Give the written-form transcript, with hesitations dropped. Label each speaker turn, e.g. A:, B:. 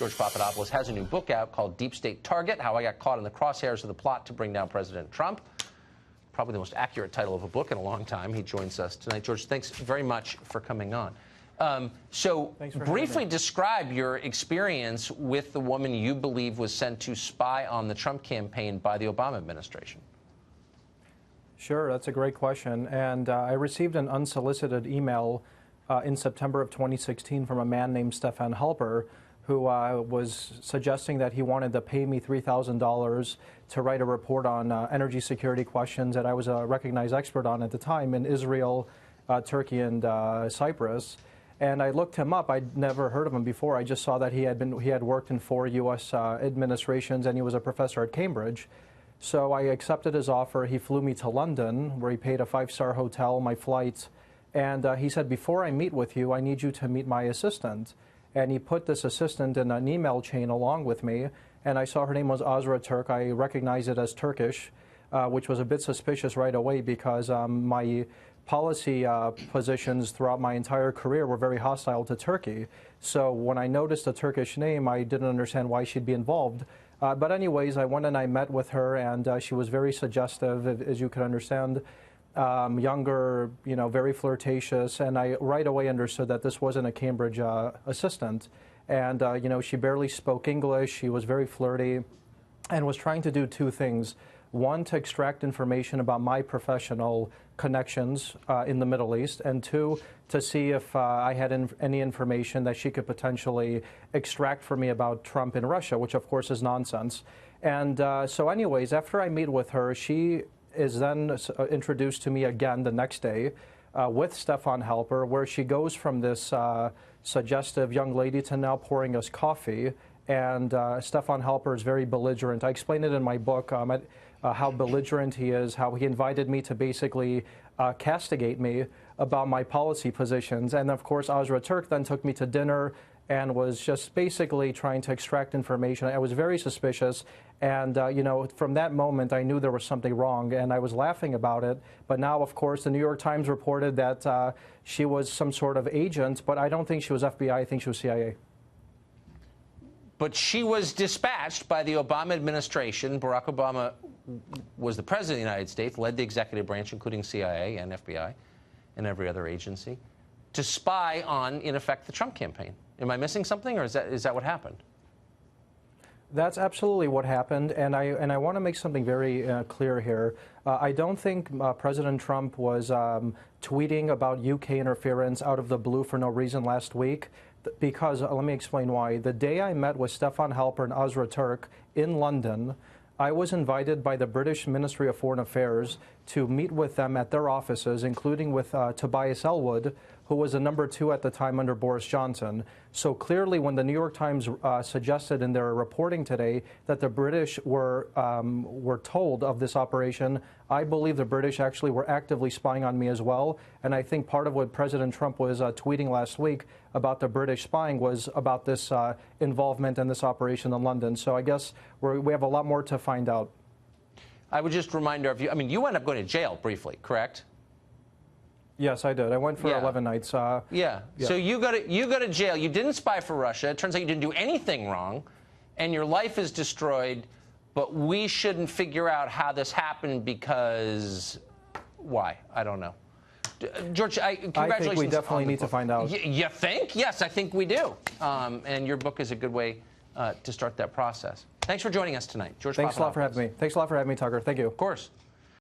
A: George Papadopoulos has a new book out called Deep State Target: How I Got Caught in the Crosshairs of the Plot to Bring Down President Trump. Probably the most accurate title of a book in a long time. He joins us tonight. George, thanks very much for coming on. So briefly describe your experience with the woman you believe was sent to spy on the Trump campaign by the Obama administration.
B: Sure, that's a great question. And I received an unsolicited email in September of 2016 from a man named Stefan Halper, who was suggesting that he wanted to pay me $3,000 to write a report on energy security questions that I was a recognized expert on at the time in Israel, Turkey, and Cyprus. And I looked him up. I'd never heard of him before. I just saw that he had worked in 4 U.S. administrations, and he was a professor at Cambridge. So I accepted his offer. He flew me to London, where he paid a 5-star hotel, my flight. And he said, before I meet with you, I need you to meet my assistant. And he put this assistant in an email chain along with me. And I saw her name was Azra Turk. I recognized it as Turkish, which was a bit suspicious right away because my policy positions throughout my entire career were very hostile to Turkey. So when I noticed a Turkish name, I didn't understand why she'd be involved. But anyways, I went and I met with her, and she was very suggestive, as you can understand, younger, very flirtatious. And I right away understood that this wasn't a Cambridge assistant. And, she barely spoke English. She was very flirty and was trying to do 2 things. One, to extract information about my professional connections in the Middle East, and 2, to see if I had any information that she could potentially extract for me about Trump in Russia, which of course is nonsense. And so anyways, after I meet with her, she is then introduced to me again the next day with Stefan Halper, where she goes from this suggestive young lady to now pouring us coffee. And Stefan Halper is very belligerent. I explain it in my book, how belligerent he is, how he invited me to basically castigate me about my policy positions. And of course, Azra Turk then took me to dinner and was just basically trying to extract information. I was very suspicious. And, from that moment, I knew there was something wrong, and I was laughing about it. But now, of course, the New York Times reported that she was some sort of agent, but I don't think she was FBI. I think she was CIA.
A: But she was dispatched by the Obama administration. Barack Obama was the president of the United States, led the executive branch, including CIA and FBI and every other agency, to spy on, in effect, the Trump campaign. Am I missing something, or is that what happened?
B: That's absolutely what happened, and I want to make something very clear here. I don't think President Trump was tweeting about UK interference out of the blue for no reason last week. Because, let me explain why. The day I met with Stefan Halper and Azra Turk in London, I was invited by the British Ministry of Foreign Affairs to meet with them at their offices, including with Tobias Ellwood, who was the number 2 at the time under Boris Johnson. So clearly, when the New York Times suggested in their reporting today that the British were told of this operation, I believe the British actually were actively spying on me as well. And I think part of what President Trump was tweeting last week about the British spying was about this involvement in this operation in London. So I guess we have a lot more to find out.
A: I would just remind you, you wound up going to jail briefly, correct?
B: Yes, I did. I went for 11 nights.
A: Yeah. So you go to jail. You didn't spy for Russia. It turns out you didn't do anything wrong, and your life is destroyed. But we shouldn't figure out how this happened because why? I don't know. George, congratulations.
B: I think we definitely need to find out.
A: You think? Yes, I think we do. And your book is a good way to start that process. Thanks for joining us tonight, George.
B: Thanks a lot for having me. Thanks a lot for having me, Tucker. Thank you.
A: Of course.